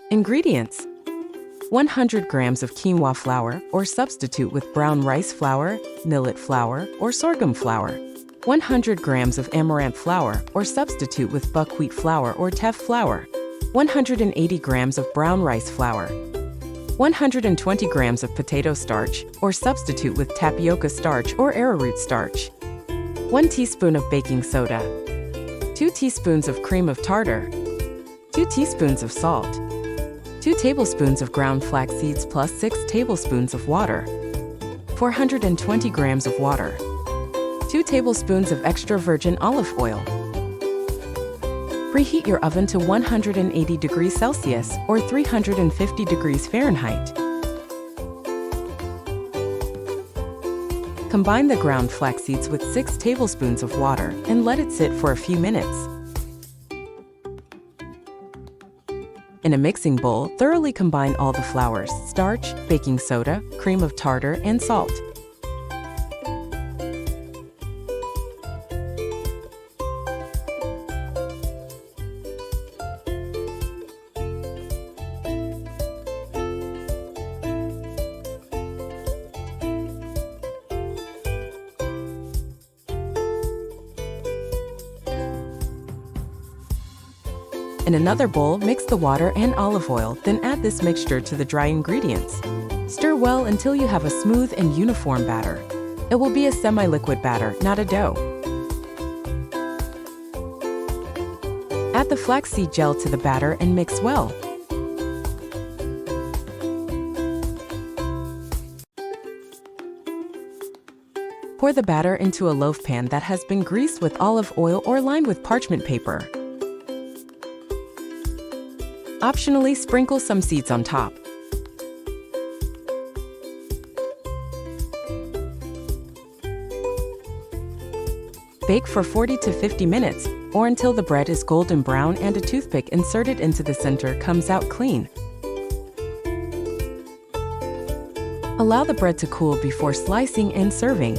Ingredients: 100 grams of quinoa flour or substitute with brown rice flour, millet flour, or sorghum flour. 100 grams of amaranth flour or substitute with buckwheat flour or teff flour. 180 grams of brown rice flour. 120 grams of potato starch or substitute with tapioca starch or arrowroot starch. 1 teaspoon of baking soda. 2 teaspoons of cream of tartar. 2 teaspoons of salt. 2 tablespoons of ground flax seeds plus 6 tablespoons of water. 420 grams of water. 2 tablespoons of extra virgin olive oil. Preheat your oven to 180 degrees Celsius or 350 degrees Fahrenheit. Combine the ground flax seeds with 6 tablespoons of water and let it sit for a few minutes. In a mixing bowl, thoroughly combine all the flours, starch, baking soda, cream of tartar, and salt. In another bowl, mix the water and olive oil, then add this mixture to the dry ingredients. Stir well until you have a smooth and uniform batter. It will be a semi-liquid batter, not a dough. Add the flaxseed gel to the batter and mix well. Pour the batter into a loaf pan that has been greased with olive oil or lined with parchment paper. Optionally, sprinkle some seeds on top. Bake for 40 to 50 minutes, or until the bread is golden brown and a toothpick inserted into the center comes out clean. Allow the bread to cool before slicing and serving.